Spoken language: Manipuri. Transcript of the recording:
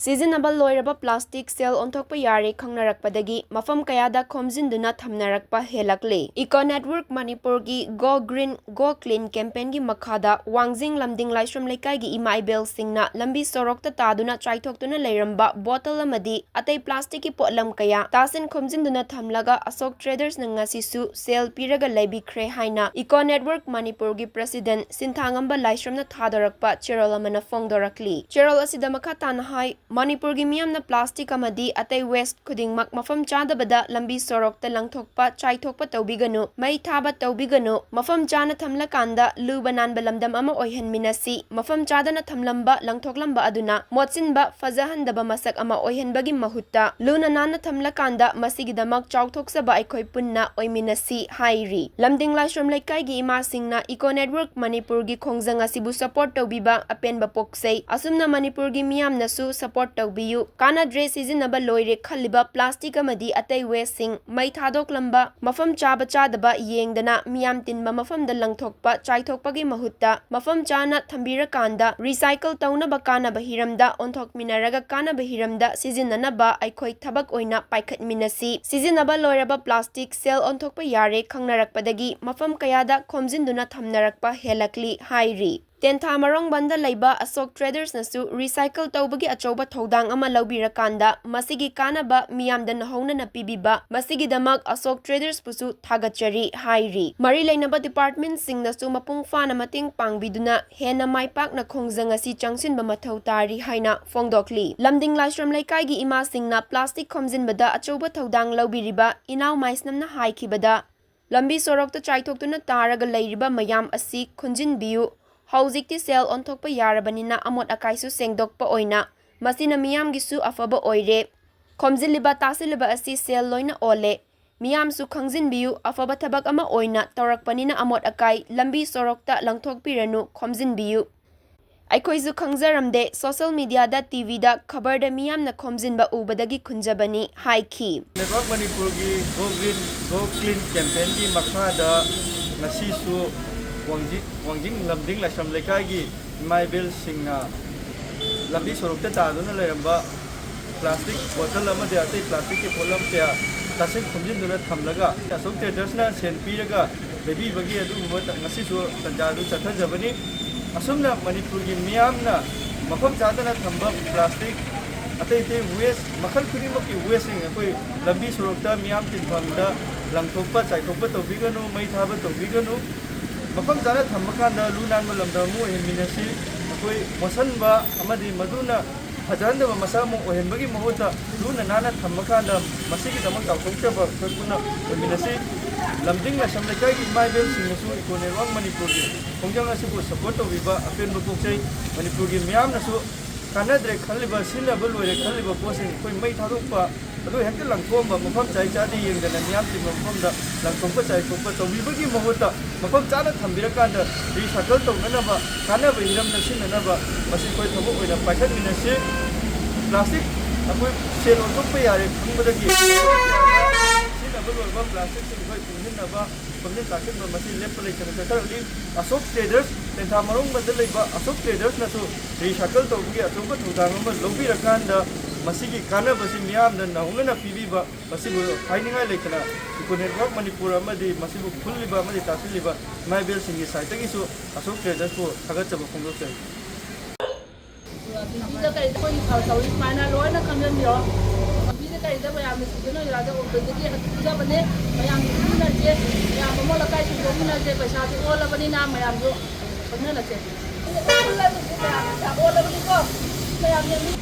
Seasonable loiraba plastic sale onthokpa yare Khang Narakpadagi mafam kayada Khomjinduna thamnarakpa Hengatlakle. Eco Network Manipur gi Go Green Go Clean campaign gi makhada Wangjing lamding laishram lekai gi imaibel singna lambi sorokta taduna chaithoktuna leiramba bottle amadi atei plastic ki potlam kaya tasin Khomjinduna thamlaga Asok Traders na ngasisu sale piraga leibikre haina Eco Network Manipur gi President Sinthangamba laishramna thadarakpa Cherol amana fongdorakli. Cherol asida makhatana hai Manipur gi Meeyamna plastic amadi atei waste khudingmak mafam chadabada lambi sorokta langthokpa chaithokpa tawbiganu mai thaba tawbiganu mafam chana thamlakanda luba nanba lamdam ama oihanminasi mafam chadana thamlamba langthoklamba aduna motsinba fajahandaba masak ama oihanbagi mahutta luna nana thamlakanda masigidamak chauthoksaba aikhoi punna oiminasi hairi lamding laishram lekai gi ima singna Eco Network Manipur gi khongjang asibu support tawbiba apenba poksei asumna Manipur gi Meeyamna su support tawbiyu kana dress seasonable loire khaliba plastic amadi atei waste sing mai thadok lamba mafam chaba chadaba yengdana miyam tinba mafam da langthokpa chaithokpa gi mahutta mafam chana thambira kanda recycle tawna ba kana bahiramda onthokminaraga kana bahiramda seasonana ba aikhoi thabak oina paikhat minasi seasonable loiraba plastic sale onthokpa yare Khang Narakpadagi mafam kayada Khomjinduna thamnarakpa Hengatlakle hairi Tentha marong banda laiba Asok Traders nasu recycle tawbagi achoba thodang ama laubirakanda masigi kanaba miyamda nahona na pibiba masigi damak Asok Traders pusu thagachari hairi mari lainaba department sing nasu mapung fana mating pangbiduna hena maipak na khongjang asi changsinba mathau tari haina fongdokli lamding laishram laikai gi ima singna plastic Khomjinbada achoba thodang laubiriba inaw maisnamna haikibada lambi sorokta chaithoktuna taraga leiriba mayam asi khunjinbiyu Haujikti sale onthokpa yarabanina amot akaisu sengdokpa oina masina miyam gisu afaba oire khomjiliba tasiliba asi sale loina ole miyam su khangjinbiyu afaba thabak ama oina tawrakpanina amot akai lambi sorokta langthokpiranu khomjinbiyu aikhoisu khangjaramde social media da TV da khabar da miyamna khomjinba ubadagi khunjabani haiki Network Manipur gi Go Green Go Clean campaign gi makhada ngasisu Wangjing lamding laishram lekai gi imaibel singna lambi sorokta taduna leiramba plastic bottle amadi atei plastic ki polam kya tasin Khomjinduna thamlaga Asok Traders na sen piraga bebi bagi adu ngasisu tanjadu chathajabani asumna Manipur gi Meeyamna mafam chadana thamba plastic atei waste makhal khudimak ki waste sing akoi lambi sorokta Meeyam tinfamda langthokpa chaithokpa tawbiganu mai thaba tawbiganu mafam chana thammakanda lunanba lamdamu oihanminasi akoi mosanba amadi maduna fajahandaba masamu oihanbagi mahuta luna nana thammakanda masigi damak chauthokchaba khotpuna oiminasi lamding laishram lekai gi imaibel singnasu Eco Network Manipur gi khongjang asibu support tawbiba apenba poksei Manipur gi Meeyamnasu kanadre khaliba sinaba loire khaliba posing koi mai thadokpa adu hekta langthomba mafam chai chadi yengdana miyam ti mafamda langthompa chai thompa tawbibagi mahuta mafam chana thambirakanda recycle tawnanaba kanaba hiramna sinanaba masi koi thabo oina paikhat minasi plastic akoi sale onthokpa yare khungbadagi sinaba loiraba plastic sing koi punghinaba punghin plastic masi lepa leikana chatarli Asok Traders tentha marong banda leiba Asok Traders nasu recycle tawbagi achoba thodang ama laubirakanda masigi kanabasi miyamna nahungana pibiba masibu hainingai leikana Eco Network Manipur amadi masibu khulliba amadi tasiliba maibel singi saitagisu Asok Traders ko thagachaba phongdoksai Bisa kari ko ni khau mana loina khamjan yo bisa kari da bayam sujuna raja ko bedegi hatuja bane bayam na je ya momo lakai su na je paisa tu ola bani na mayam jo bane la je ola tu ya ola bani ko bayam ni